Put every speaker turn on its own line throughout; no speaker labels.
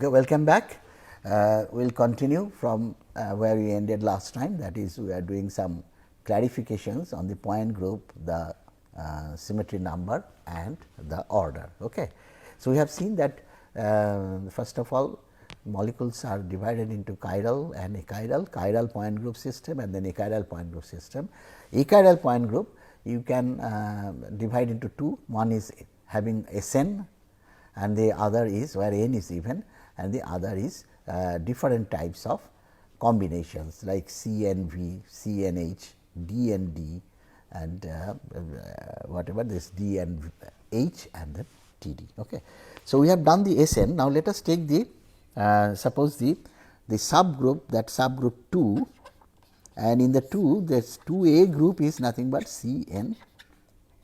Okay, welcome back. We will continue from where we ended last time, that is we are doing some clarifications on the point group, the symmetry number and the order. Okay. So, we have seen that first of all molecules are divided into chiral and achiral, chiral point group system and then achiral point group system. Achiral point group you can divide into two, one is having SN and the other is where N is even and the other is different types of combinations like C and V, C and H, D and D and whatever this D and H and then T D. Okay. So, we have done the SN. Now, let us take the suppose the subgroup, that subgroup 2, and in the 2 this 2A group is nothing but C N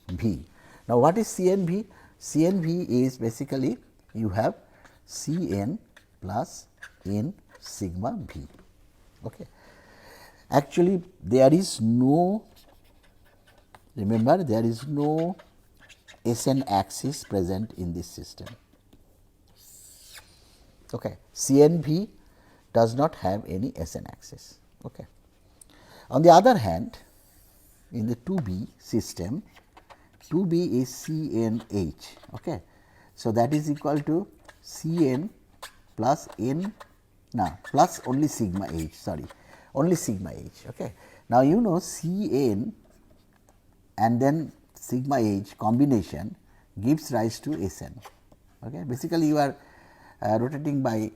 V. Now, what is C N V? C N V is basically you have C N plus N sigma V. Okay. Actually, there is no, remember there is no SN axis present in this system. Okay. CNV does not have any SN axis. Okay. On the other hand, in the 2B system, 2B is CNH. Okay. So, that is equal to Cn plus N, plus only sigma H, sorry, only sigma H. Okay. Now, you know Cn and then sigma H combination gives rise to Sn. Okay. Basically, you are rotating by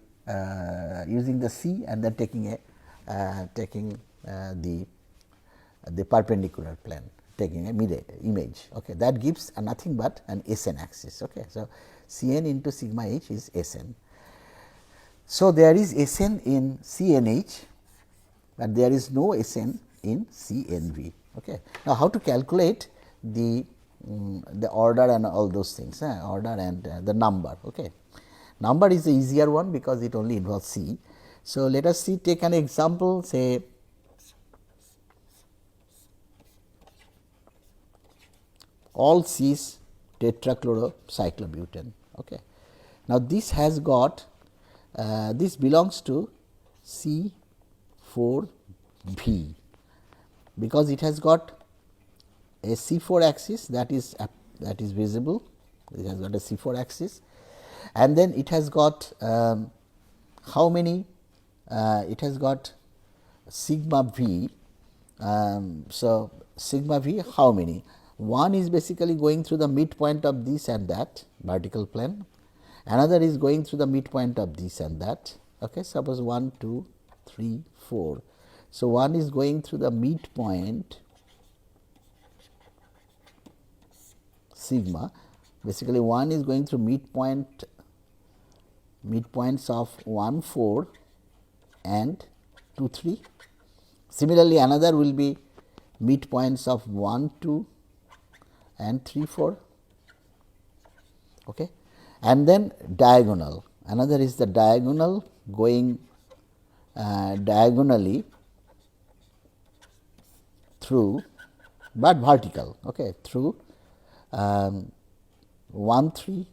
using the C and then taking a the perpendicular plane, taking a mid image. Okay. That gives nothing but an Sn axis. Okay. So, Cn into sigma H is Sn. So, there is Sn in CNH, but there is no Sn in CNV. Okay. Now, how to calculate the order and all those things, order and the number. Okay. Number is the easier one because it only involves C. So, let us see, take an example, say all C's tetrachlorocyclobutane. Okay. Now, this has got this belongs to C4V because it has got a C4 axis that is visible, it has got a C4 axis and then it has got how many, it has got sigma V. So, sigma V how many? One is basically going through the midpoint of this and that vertical plane, another is going through the midpoint of this and that. Okay. Suppose 1, 2, 3, 4. So, one is going through the midpoint sigma, basically one is going through midpoints of 1, 4 and 2, 3. Similarly, another will be midpoints of 1, 2 and 3, 4. Okay. And then diagonal, another is the diagonal going diagonally through, but vertical. Okay, through 1, 3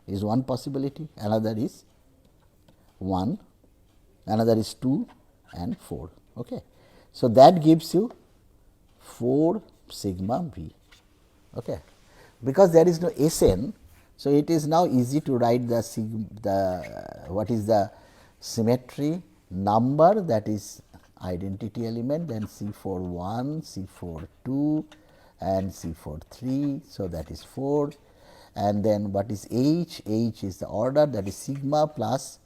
is one possibility, another is 1, another is 2 and 4. Okay. So, that gives you 4 sigma V. Okay. Because there is no Sn, so it is now easy to write the what is the symmetry number, that is identity element, then C41, C42 and C43. So, that is 4 and then what is H? H is the order, that is sigma plus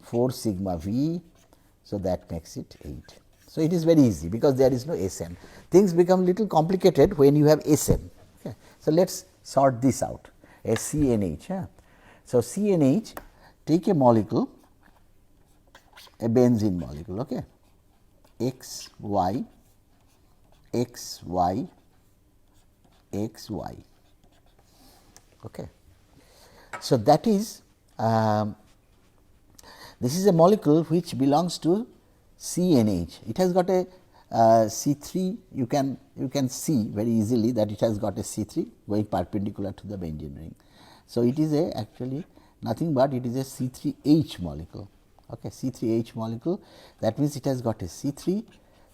4 sigma V. So, that makes it 8. So, it is very easy because there is no Sn. Things become little complicated when you have Sn. Okay. So, let us sort this out as CNH. So, CNH, take a molecule, a benzene molecule, okay, X Y, X Y, X Y. Okay. So, that is this is a molecule which belongs to CNH. It has got a C3, you can see very easily that it has got a C3 going perpendicular to the benzene ring. So, it is a actually nothing but it is a C3H molecule. Okay, C3H molecule, that means it has got a C3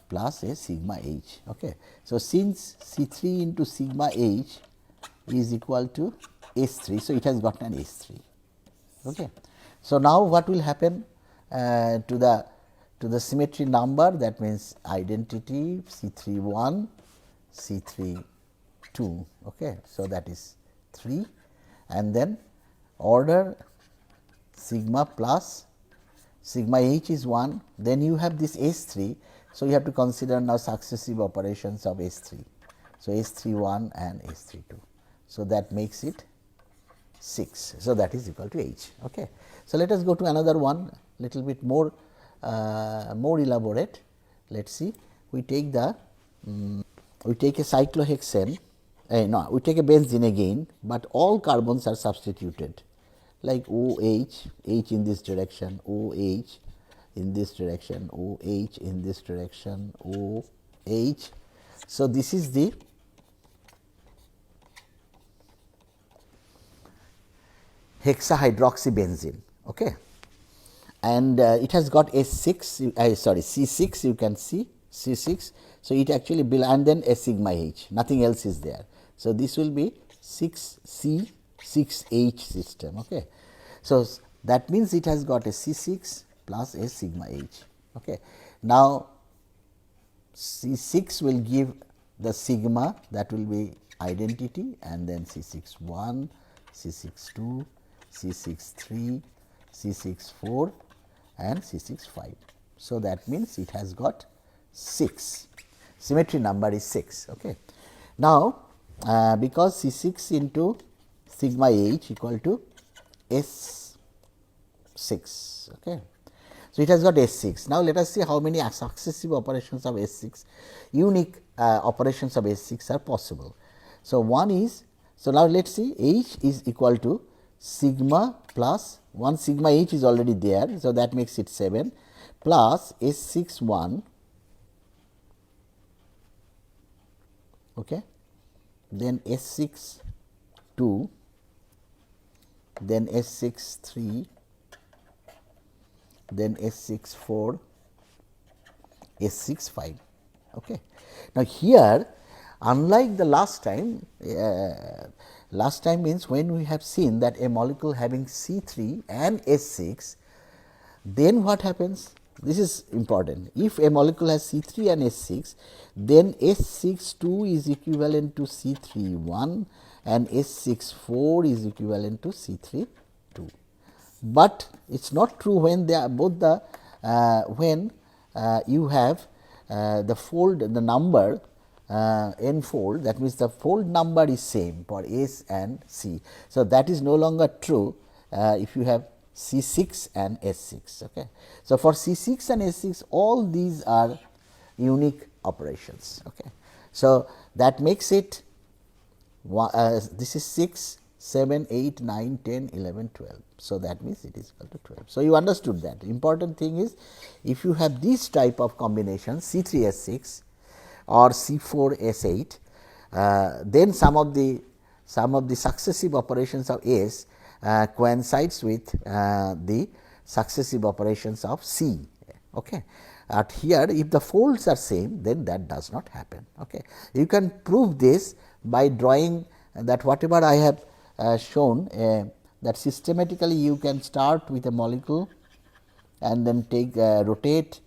plus a sigma H. Okay. So, since C3 into sigma H is equal to S3, so it has got an S3. Okay. So, now what will happen to the symmetry number, that means identity C31, C32. Okay. So, that is 3 and then order sigma plus sigma H is 1, then you have this S3. So, you have to consider now successive operations of S3. So, S31 and S32. So, that makes it 6. So, that is equal to H. Okay. So, let us go to another one little bit more elaborate. Let us see, we take the we take a cyclohexane, no, we take a benzene again, but all carbons are substituted like OH, H in this direction, OH in this direction, OH in this direction, OH. So, this is the hexahydroxybenzene. Okay. And it has got S6, sorry, C6, you can see C6. So, it actually and then a sigma H, nothing else is there. So, this will be 6C 6H system. Okay. So, that means it has got a C6 plus a sigma H. Okay. Now, C6 will give the sigma, that will be identity, and then C61, C62, C63, C64 and C65. So, that means it has got 6, symmetry number is 6. Okay. Now, because C6 into sigma H equal to S6. Okay. So, it has got S6. Now, let us see how many successive operations of S6, unique operations of S6 are possible. So, one is, so now let us see, H is equal to sigma plus 1 sigma H is already there. So, that makes it 7 plus S6 1, okay, then S6 2, then S6 3, then S6 4, S6 5. Okay. Now, here unlike the last time means when we have seen that a molecule having C3 and S6, then what happens? This is important. If a molecule has C3 and S6, then S62 is equivalent to C31 and S64 is equivalent to C32. But it is not true when they are both the when you have the fold, the number n fold, that means the fold number is same for S and C. So, that is no longer true if you have C6 and S6. Okay. So, for C6 and S6 all these are unique operations. Okay. So, that makes it this is 6, 7, 8, 9, 10, 11, 12. So, that means it is equal to 12. So, you understood that. Important thing is if you have this type of combination C3S6 or C4S8, then some of the successive operations of S coincides with the successive operations of C. Okay. At here if the folds are same, then that does not happen. Okay. You can prove this by drawing that whatever I have shown, that systematically you can start with a molecule and then take rotate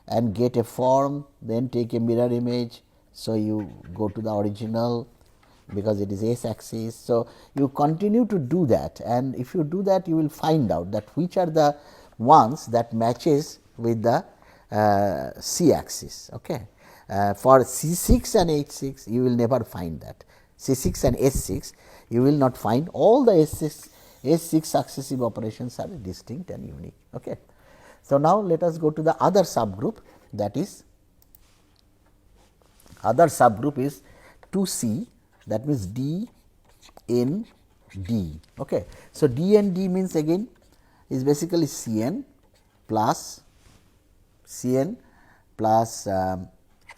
and get a form, then take a mirror image. So, you go to the original because it is S axis. So, you continue to do that, and if you do that you will find out that which are the ones that matches with the C axis. Okay. For C6 and H6 you will never find that. C6 and S6 you will not find, all the S6 successive operations are distinct and unique. Okay. So, now let us go to the other subgroup, that is other subgroup is 2C, that means D N D. Okay. So, D N D means again is basically Cn plus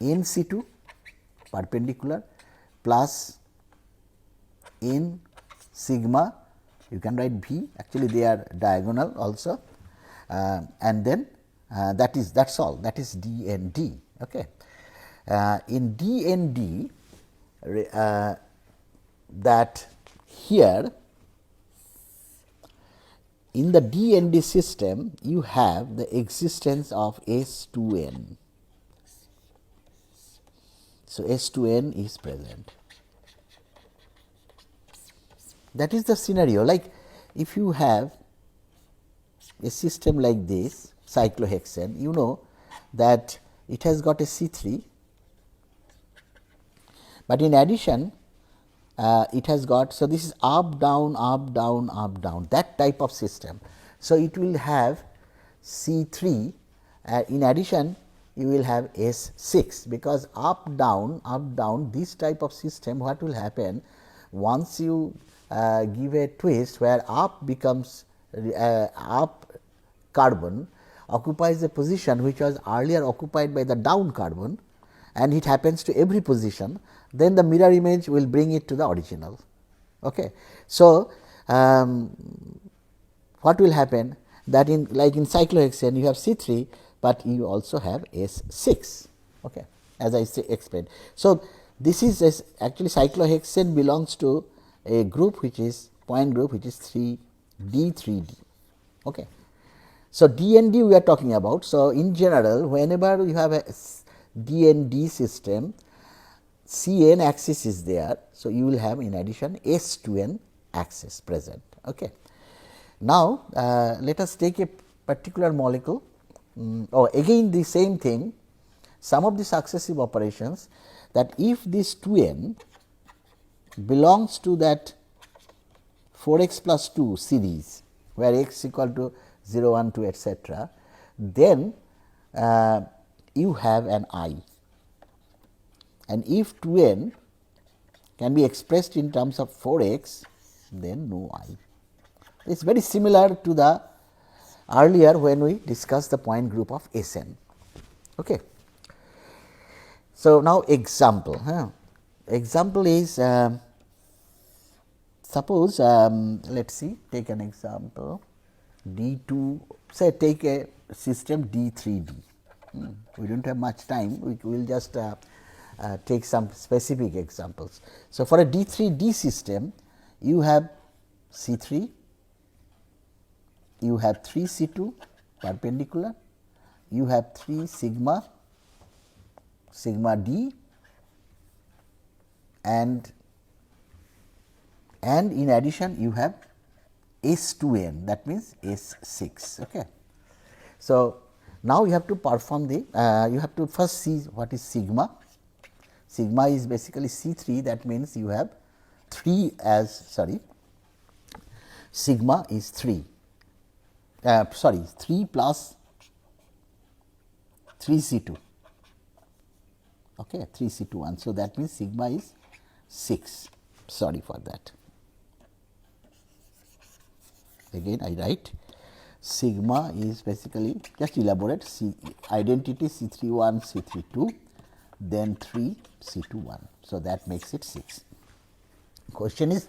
NC2 perpendicular plus N sigma you can write V, actually they are diagonal also, and then that's all, that is D and D. Okay. In D and D, that here in the D and D system you have the existence of S2N. So, S2N is present. That is the scenario. Like if you have a system like this cyclohexane, you know that it has got a C3, but in addition it has got, so this is up down up down up down, that type of system. So, it will have C3, in addition you will have S6, because up down this type of system, what will happen once you give a twist where up becomes up carbon occupies a position which was earlier occupied by the down carbon, and it happens to every position, then the mirror image will bring it to the original. Okay. So, what will happen that in like in cyclohexane you have C3, but you also have S6, okay, as I explained. So, this is actually cyclohexane belongs to a group which is point group which is 3D. Okay. So, D and D we are talking about. So, in general whenever you have a D and D system, Cn axis is there. So, you will have in addition S2N axis present. Okay. Now, let us take a particular molecule. Again the same thing, some of the successive operations, that if this 2N belongs to that 4x plus 2 series where x equal to 0, 1, 2 etc., then you have an I, and if 2N can be expressed in terms of 4x, then no I. It is very similar to the earlier when we discussed the point group of Sn. Okay. So, now example. Example is suppose let us see, take an example D2, say take a system D3D. We do not have much time, we will just take some specific examples. So, for a D3D system you have C3, you have 3 C2 perpendicular, you have 3 sigma D, and in addition you have S2N, that means S6. Okay. So, now you have to perform the you have to first see what is sigma. Sigma is basically C3, that means you have 3 as sigma is 3. 3 plus 3 C2, okay, 3 C2 1. So, that means sigma is 6, sorry for that. Again I write sigma is basically, just elaborate, identity C31 C32, then 3 C21. So, that makes it 6. Question is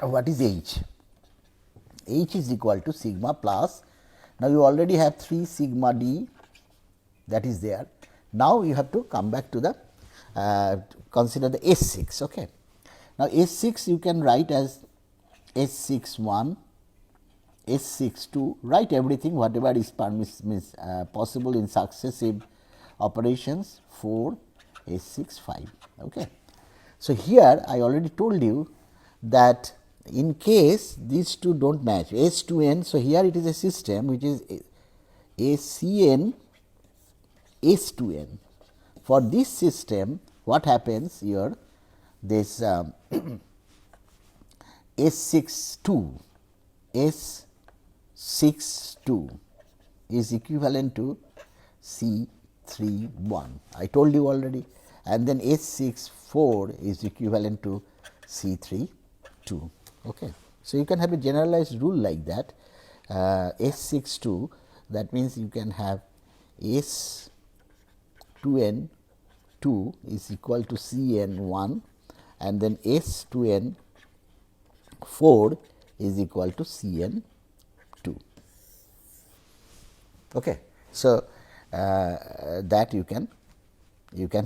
what is H? H is equal to sigma plus, now you already have 3 sigma D, that is there. Now, you have to come back to the consider the S6. Okay. Now, S6 you can write as S61, S62, write everything whatever is possible in successive operations 4, S6, 5. Okay. So, here I already told you that in case these two do not match S2N. So, here it is a system which is a Cn S2N. For this system what happens here, this S62 is equivalent to C31, I told you already, and then S64 is equivalent to C32. Okay. So, you can have a generalized rule like that, S62, that means you can have S2N2 is equal to Cn1, and then S2N4 is equal to Cn 2. Okay. So, that you can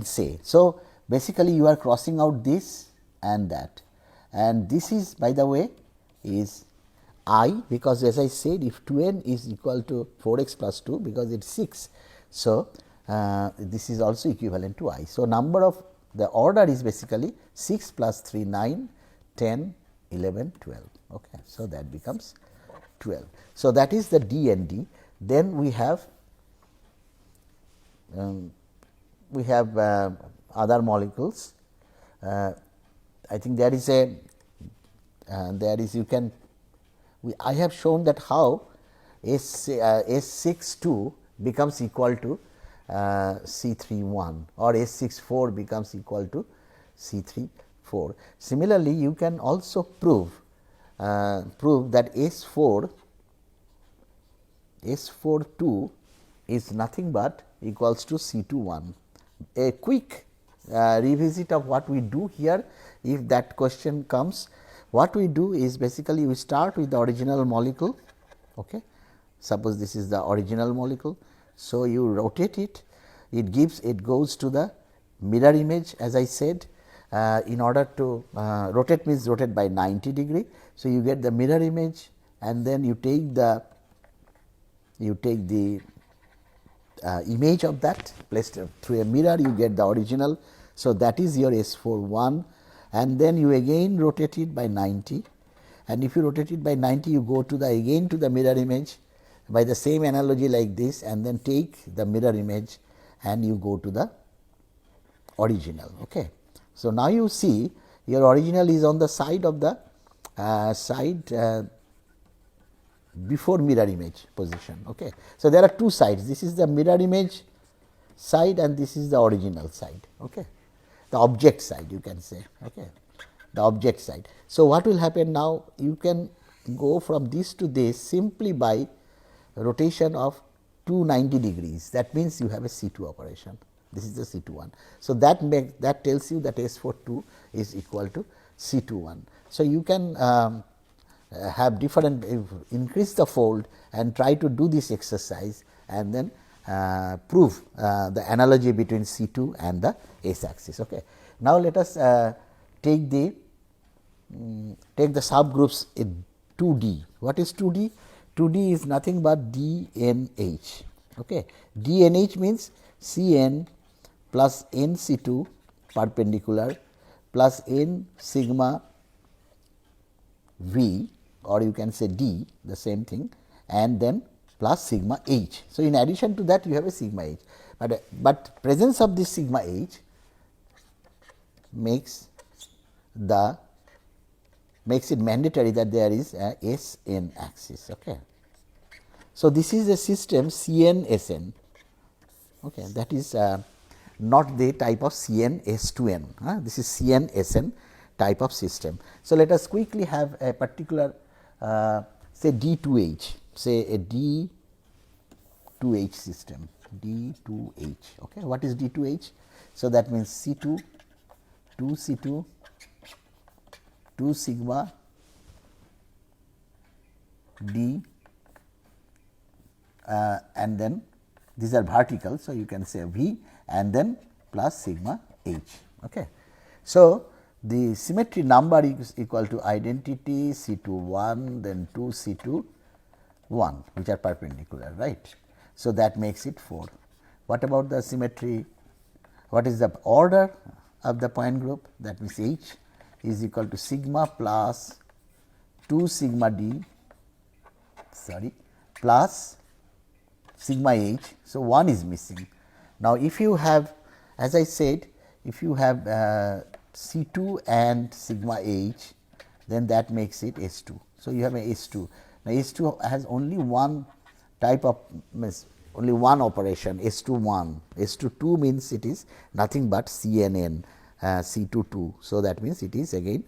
say. So, basically you are crossing out this and that, and this is, by the way, is I, because as I said, if 2n is equal to 4x plus 2, because it is 6. So, this is also equivalent to I. So, number of the order is basically 6 plus 3 9, 10, 11, 12. Okay. So, that becomes 12. So, that is the D and D. Then we have other molecules. I think there is a I have shown that how S62 becomes equal to C31 or S64 becomes equal to C34. Similarly, you can also prove that S42 is nothing but equals to C21. A quick revisit of what we do here, if that question comes, what we do is basically we start with the original molecule. Okay. Suppose this is the original molecule. So, you rotate it, it goes to the mirror image, as I said. In order to rotate means rotate by 90 degree. So, you get the mirror image, and then you take the image of that placed through a mirror, you get the original. So, that is your S41, and then you again rotate it by 90, and if you rotate it by 90, you go to the again to the mirror image by the same analogy like this, and then take the mirror image and you go to the original. Okay. So, now you see your original is on the side of the before mirror image position. Okay. So, there are two sides, this is the mirror image side and this is the original side. Okay. The object side, you can say. Okay. The object side. So, what will happen now? You can go from this to this simply by rotation of 290 degrees. That means, you have a C2 operation. This is the C21. So, that tells you that S42 is equal to C21. So, you can have different, increase the fold and try to do this exercise, and then prove the analogy between C2 and the S axis. Okay. Now, let us take the subgroups in 2D. What is 2D? 2D is nothing but DNH. Okay. DNH means Cn plus NC2 perpendicular plus N sigma V, or you can say D, the same thing, and then plus sigma H. So, in addition to that, you have a sigma H, but presence of this sigma H makes it mandatory that there is a SN axis. Okay. So, this is a system CN-SN. Okay. That is not the type of CN-S2N. This is CN-SN type of system. So, let us quickly have a particular say D2H, say a D2H system, D2H. Okay. What is D2H? So, that means C2, 2C2, 2 sigma D, and then these are vertical. So, you can say V and then plus sigma H. Okay. So, the symmetry number is equal to identity C2 1, then 2 C2 1, which are perpendicular, right. So, that makes it 4. What about the symmetry? What is the order of the point group? That means H is equal to sigma plus 2 sigma D, plus sigma H. So, 1 is missing. Now, if you have, as I said, if you have C2 and sigma H, then that makes it S2. So, you have a S2. Now, S2 has only one type of, only one operation, S2 S2 means it is nothing but CNN, C2 2. So, that means it is again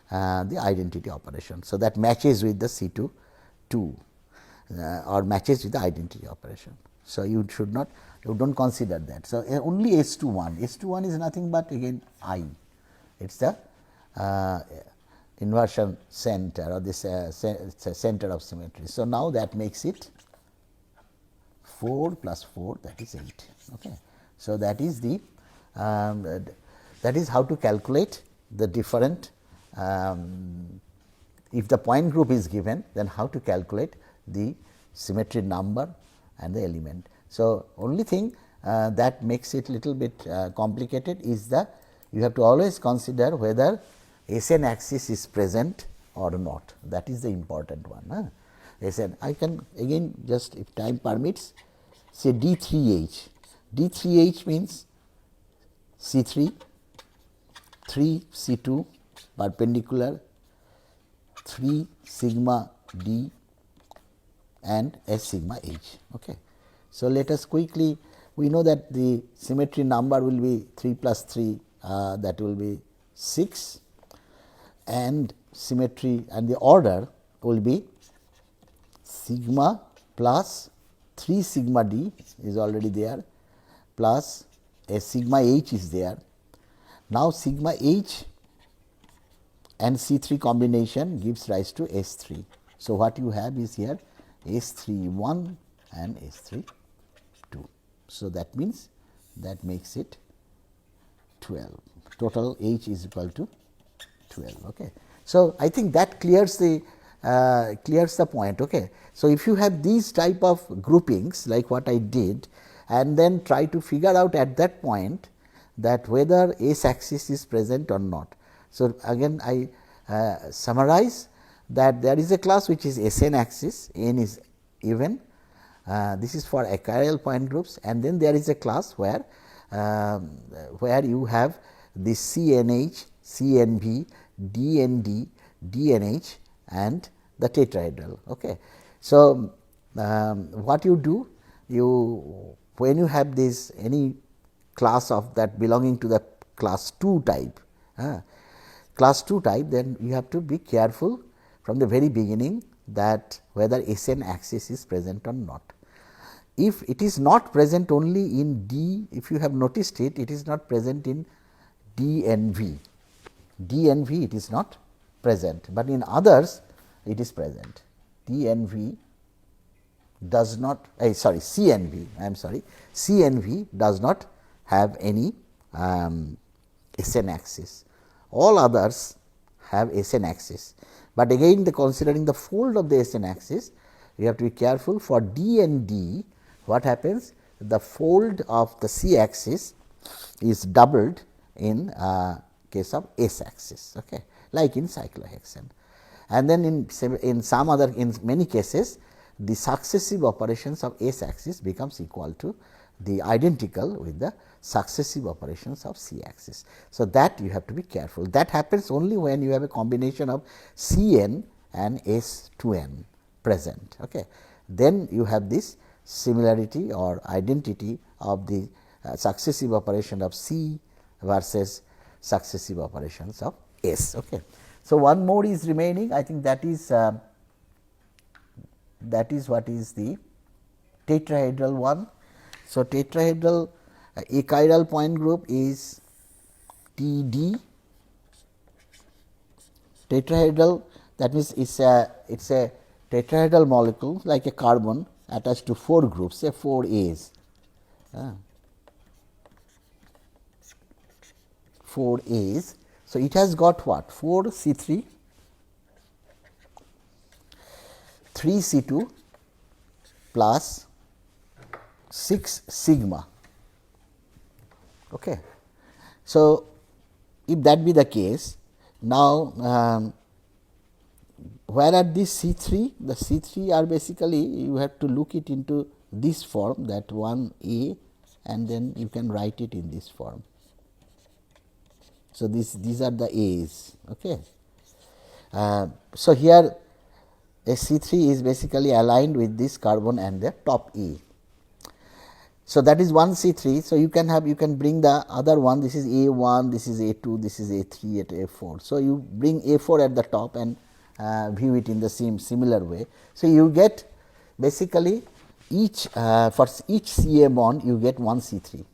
the identity operation. So, that matches with the C2 2 or matches with the identity operation. So, you should not, you do not consider that. So, only S21 is nothing but again I, it is the inversion center or this center of symmetry. So, now that makes it 4 plus 4, that is 8. Okay. So, that is the that is how to calculate the different if the point group is given, then how to calculate the symmetry number and the element. So, only thing that makes it little bit complicated is the you have to always consider whether SN axis is present or not, that is the important one. SN, I can again just if time permits say D3H. D3H means C3, 3 C2 perpendicular, 3 sigma D and S sigma H. Okay. So, let us quickly, we know that the symmetry number will be 3 plus 3, that will be 6, and symmetry and the order will be sigma plus 3 sigma D is already there, plus a sigma H is there. Now, sigma H and C3 combination gives rise to S3. So, what you have is here S3 1 and S3 2. So, that means that makes it 12, total H is equal to 12. Okay. So, I think that clears the point. Okay. So, if you have these type of groupings like what I did and then try to figure out at that point that whether S axis is present or not. So, again I summarize that there is a class which is SN axis, n is even, this is for achiral point groups, and then there is a class where you have the CNH, CNV, DND, DNH and the tetrahedral. Okay. So, what you do, you when you have this any class of that belonging to the class 2 type, then you have to be careful from the very beginning that whether SN axis is present or not. If it is not present only in D, if you have noticed it, it is not present in D and V. D and V it is not present, but in others it is present. D and V does not, C and V, I am sorry, C and V does not have any SN axis. All others have SN axis, but again the considering the fold of the SN axis, you have to be careful for D and D. What happens? The fold of the C axis is doubled in case of S axis, okay, like in cyclohexane. And then in some other, in many cases, the successive operations of S axis becomes equal to the identical with the successive operations of C axis. So, that you have to be careful. That happens only when you have a combination of Cn and S2n present. Okay. Then you have this similarity or identity of the successive operation of C versus successive operations of S. Okay. So, one more is remaining, I think that is what is the tetrahedral one. So, tetrahedral achiral point group is TD. Tetrahedral, that means it is a tetrahedral molecule like a carbon attached to 4 groups, say 4 A's. 4 A's. So, it has got what? 4 C3, 3 C2 plus 6 sigma. Okay. So, if that be the case, now where are these C3? The C3 are basically, you have to look it into this form, that 1 A, and then you can write it in this form. So, these are the A's. Okay. So, here a C3 is basically aligned with this carbon and the top A. So, that is one C3. So, you can bring the other one, this is A1, this is A2, this is A3 at A4. So, you bring A4 at the top and view it in the same similar way. So, you get basically each for each Ca bond you get one C3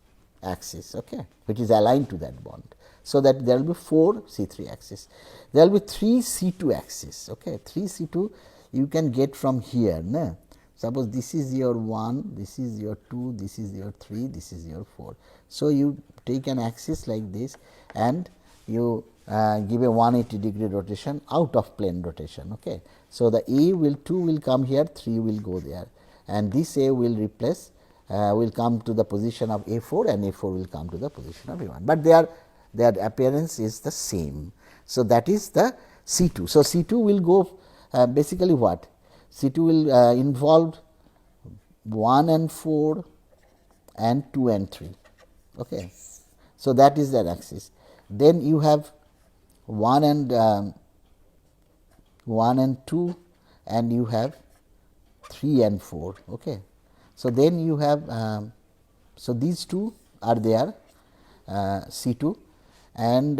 axis, okay, which is aligned to that bond. So, that there will be 4 C3 axis. There will be 3 C2 axis. Okay. 3 C2 you can get from here. Na? Suppose this is your 1, this is your 2, this is your 3, this is your 4. So, you take an axis like this and you give a 180 degree rotation out of plane rotation. Okay. So, the A will 2 will come here, 3 will go there, and this A will replace will come to the position of A4 and A4 will come to the position of A1, but their appearance is the same. So, that is the C2. So, C2 will go basically what? C2 will involve 1 and 4 and 2 and 3. Okay. So, that is their axis. Then you have 1 and 2 and you have 3 and 4. Okay. So, then you have so these two are there C2, and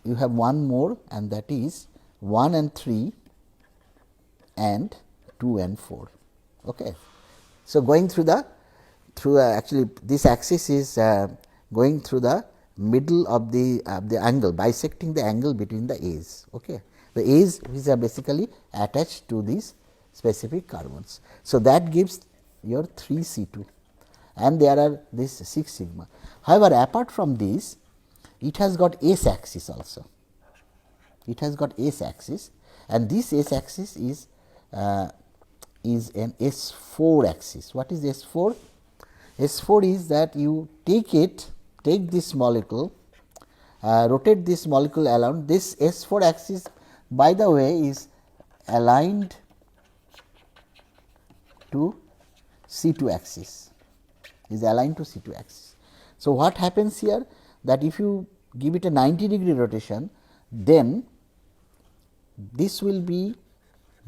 you have one more, and that is 1 and 3 and 2 and 4. Okay. So, going through the actually this axis is going through the middle of the angle, bisecting the angle between the A's. Okay. The A's which are basically attached to these specific carbons. So, that gives your 3 C2, and there are this 6 sigma. However, apart from this, it has got S axis also. It has got S axis, and this S axis is an S4 axis. What is S4? S4 is that you take this molecule, rotate this molecule around. This S4 axis, by the way, is aligned to C2 axis, So, what happens here, that if you give it a 90 degree rotation, then this will be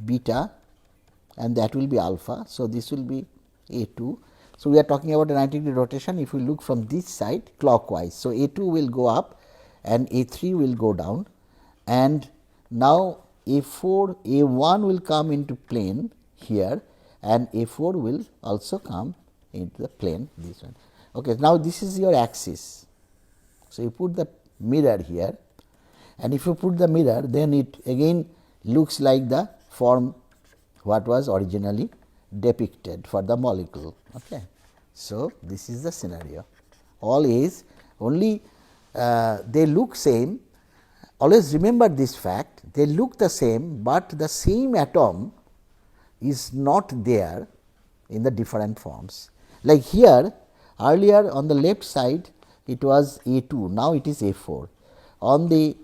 beta and that will be alpha. So, this will be A2. So, we are talking about a 90 degree rotation if we look from this side clockwise. So, A2 will go up and A3 will go down, and now A4 A1 will come into plane here, and A4 will also come into the plane, this one. Okay. Now, this is your axis. So, you put the mirror here, and if you put the mirror, then it again looks like the form what was originally depicted for the molecule. Okay. So, this is the scenario. All A's only they look same. Always remember this fact, they look the same, but the same atom is not there in the different forms. Like here, earlier on the left side it was A2, now it is A4. On the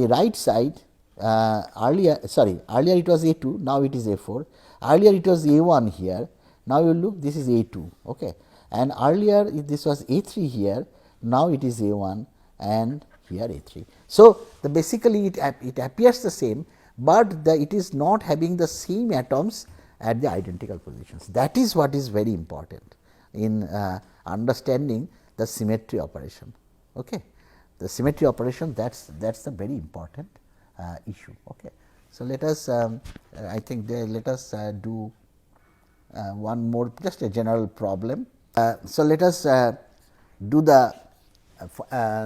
right side, earlier it was A2, now it is A4. Earlier it was A1 here, now you look, this is A2. Okay. And earlier this was A3 here, now it is A1 and here A3. So, basically it appears the same, but it is not having the same atoms at the identical positions. That is what is very important in understanding the symmetry operation. Okay. The symmetry operation, that's the very important issue. Okay. So, let us I think let us do one more, just a general problem. So, let us do the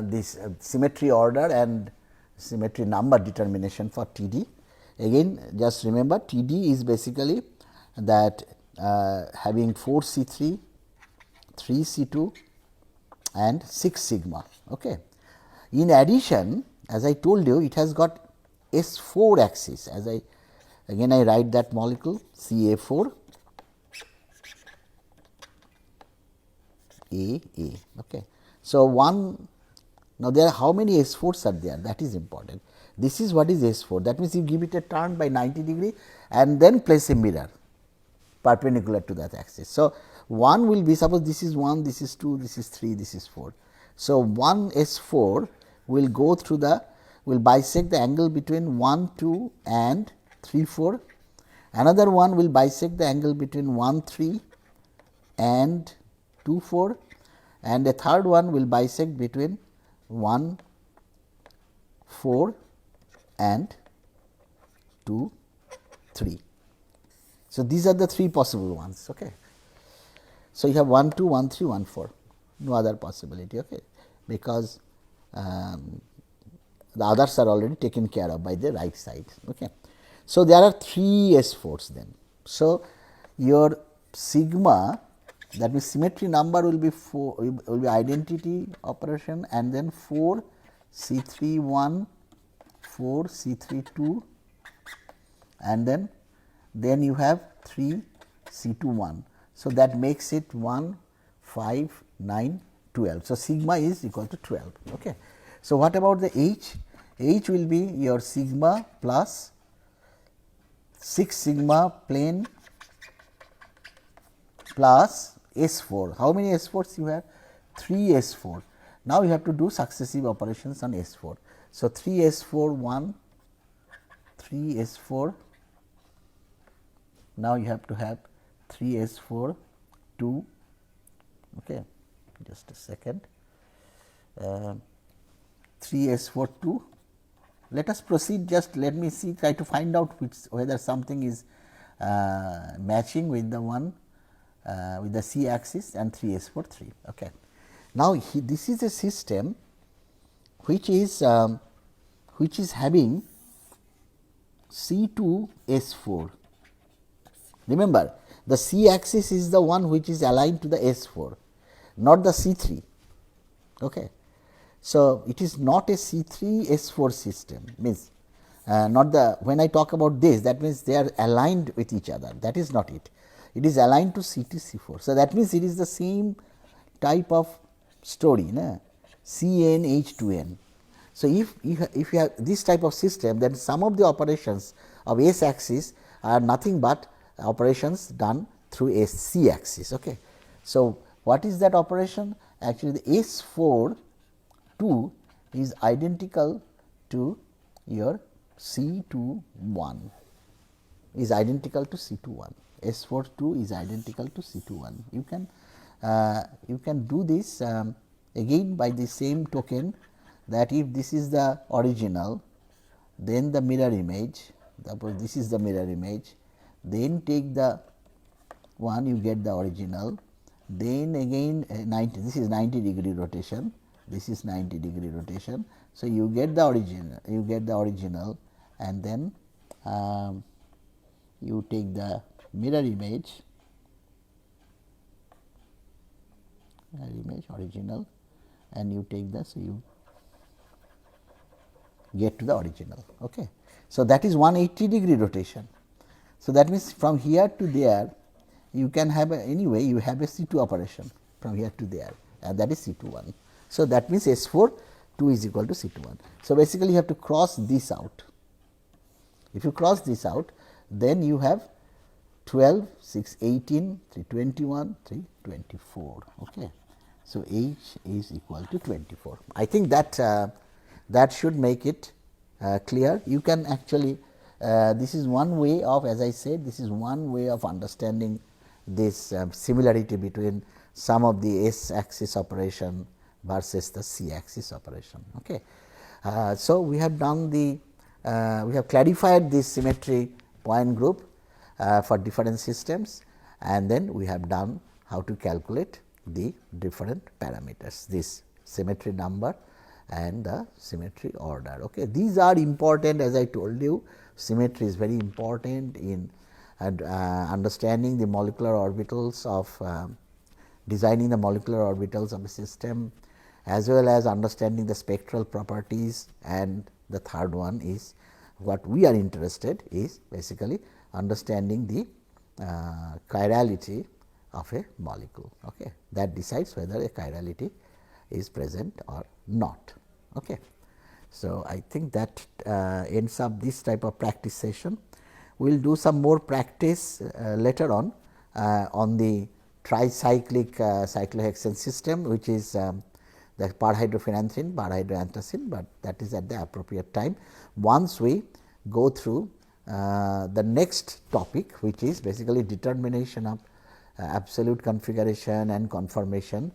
this symmetry order and symmetry number determination for TD. Again, just remember, TD is basically that having 4 C3, 3 C2 and 6 sigma. Okay. In addition, as I told you, it has got S4 axis. As I write that molecule CA4 AA. Okay. So, now there are how many S4s are there, that is important. This is what is S4, that means you give it a turn by 90 degree and then place a mirror perpendicular to that axis. So, 1 will be, suppose this is 1, this is 2, this is 3, this is 4. So, 1 S4 will go through will bisect the angle between 1, 2 and 3, 4. Another one will bisect the angle between 1, 3 and 2, 4, and a third one will bisect between 1, 4 and 2, 3. So, these are the 3 possible ones. Okay. So, you have 1, 2, 1, 3, 1, 4, no other possibility, okay, because the others are already taken care of by the right side. Okay. So, there are 3 S4s then. So, your sigma, that means symmetry number will be 4, will be identity operation, and then 4 C3 1, 4 C3 2, and then you have 3 C2 1. So, that makes it 1 5 9 12. So, sigma is equal to 12. Okay. So, what about the H? H will be your sigma plus 6 sigma plane plus S4. How many S4s you have? 3 S4. Now, you have to do successive operations on S4. So, 3 S4 1, 3 S4. Now, you have to have 3 S4 2. Okay. Just a second. 3 S4 2. Let us proceed, just let me see, try to find out whether something is matching with the one with the C axis and 3 S4 3. Okay. Now, this is a system which is having C2 S4. Remember, the C axis is the one which is aligned to the S4, not the C3. Okay. So, it is not a C3 S4 system, means not the, when I talk about this, that means they are aligned with each other, that is not it. It is aligned to C2 C4. So, that means it is the same type of story, na? Cn H2n. So, if you have this type of system, then some of the operations of S axis are nothing but operations done through a C axis. Okay. So, what is that operation? Actually, the S4 2 is identical to your C2 1, is identical to C2 1. S4 2 is identical to C2 1. You can do this again by the same token, that if this is the original, then the mirror image, suppose this is the mirror image, then take the one, you get the original, then again 90, this is 90-degree rotation, this is 90-degree rotation. So, you get the original, and then you take the mirror image original, and you take the, so you get to the original. Okay. So, that is 180-degree rotation. So, that means from here to there you can have anyway you have a C2 operation from here to there, and that is C2 1. So, that means S4 2 is equal to C2 1. So, basically you have to cross this out. If you cross this out, then you have 12, 6, 18, 3, 21, 3, 24. Okay. So, H is equal to 24. I think that that should make it clear. You can actually this is one way of, as I said, this is one way of understanding this similarity between some of the S axis operation versus the C axis operation. Okay. So, we have done the we have clarified this symmetry point group for different systems, and then we have done how to calculate the different parameters, this symmetry number and the symmetry order. Okay. These are important, as I told you, symmetry is very important in understanding the molecular orbitals of designing the molecular orbitals of a system, as well as understanding the spectral properties, and the third one is what we are interested is basically understanding the chirality of a molecule. Okay. That decides whether a chirality is present or not. Okay. So, I think that ends up this type of practice session. We will do some more practice later on the tricyclic cyclohexane system, which is the parhydrophenanthrene, parhydroanthracene, but that is at the appropriate time once we go through the next topic, which is basically determination of absolute configuration and conformation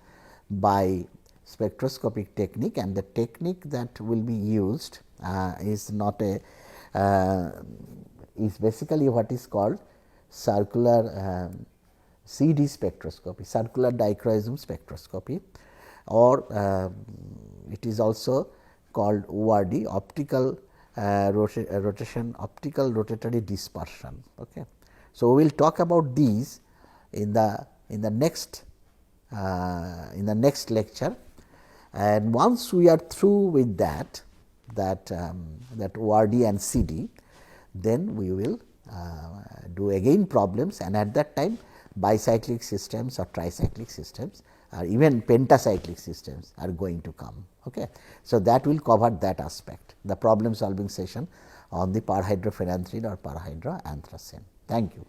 by spectroscopic technique, and the technique that will be used is not a is basically what is called circular CD spectroscopy, circular dichroism spectroscopy. or it is also called ORD, optical rotation, optical rotatory dispersion. Okay. So, we will talk about these in the next lecture, and once we are through with that ORD and CD, then we will do again problems, and at that time bicyclic systems or tricyclic systems or even pentacyclic systems are going to come. Okay. So, that will cover that aspect, the problem solving session on the parhydrophenanthrene or parhydroanthracene. Thank you.